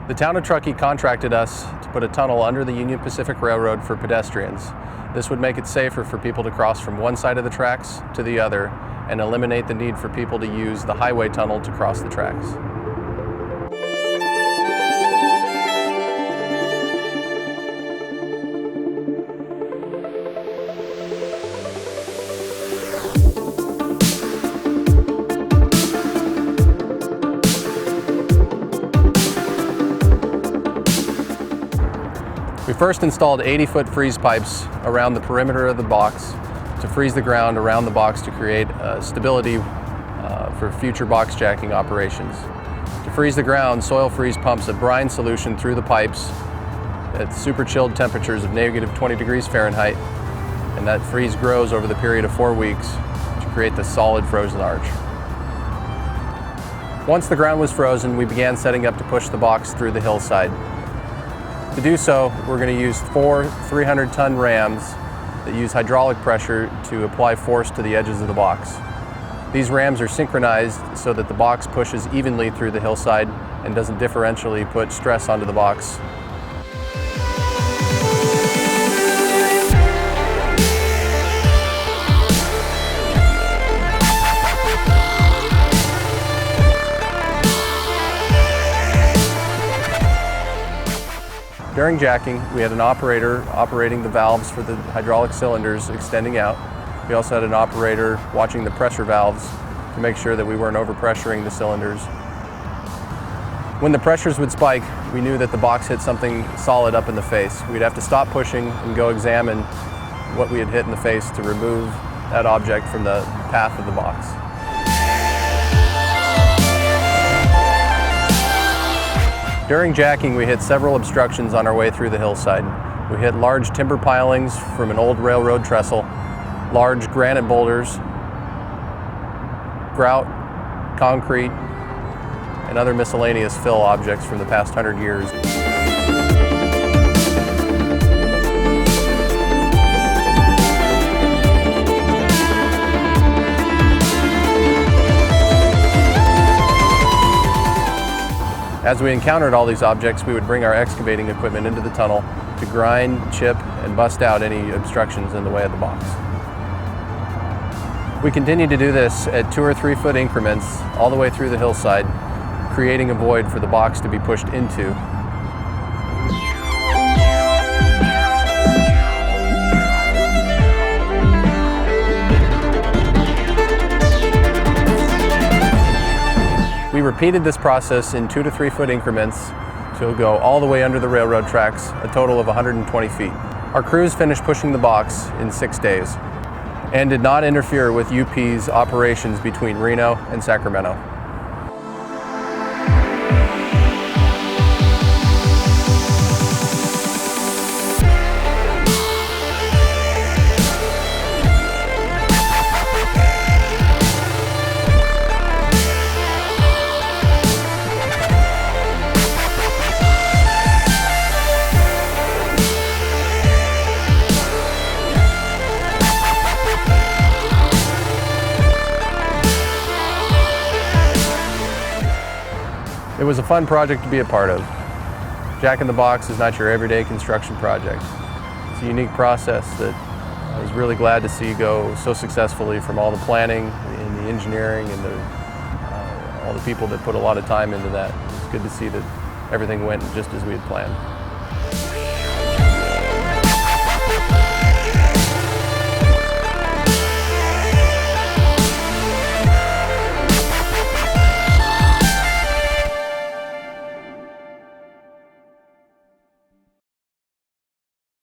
The town of Truckee contracted us to put a tunnel under the Union Pacific Railroad for pedestrians. This would make it safer for people to cross from one side of the tracks to the other and eliminate the need for people to use the highway tunnel to cross the tracks. We first installed 80-foot freeze pipes around the perimeter of the box to freeze the ground around the box to create stability for future box jacking operations. To freeze the ground, Soil Freeze pumps a brine solution through the pipes at super chilled temperatures of -20 degrees Fahrenheit, and that freeze grows over the period of 4 weeks to create the solid frozen arch. Once the ground was frozen, we began setting up to push the box through the hillside. To do so, we're going to use 4 300-ton rams that use hydraulic pressure to apply force to the edges of the box. These rams are synchronized so that the box pushes evenly through the hillside and doesn't differentially put stress onto the box. During jacking, we had an operator operating the valves for the hydraulic cylinders extending out. We also had an operator watching the pressure valves to make sure that we weren't overpressuring the cylinders. When the pressures would spike, we knew that the box hit something solid up in the face. We'd have to stop pushing and go examine what we had hit in the face to remove that object from the path of the box. During jacking, we hit several obstructions on our way through the hillside. We hit large timber pilings from an old railroad trestle, large granite boulders, grout, concrete, and other miscellaneous fill objects from the past 100 years. As we encountered all these objects, we would bring our excavating equipment into the tunnel to grind, chip, and bust out any obstructions in the way of the box. We continued to do this at 2 or 3 foot increments all the way through the hillside, creating a void for the box to be pushed into. We repeated this process in 2 to 3 foot increments to go all the way under the railroad tracks, a total of 120 feet. Our crews finished pushing the box in 6 days and did not interfere with UP's operations between Reno and Sacramento. It was a fun project to be a part of. Jack in the Box is not your everyday construction project. It's a unique process that I was really glad to see go so successfully, from all the planning and the engineering and all the people that put a lot of time into that. It's good to see that everything went just as we had planned.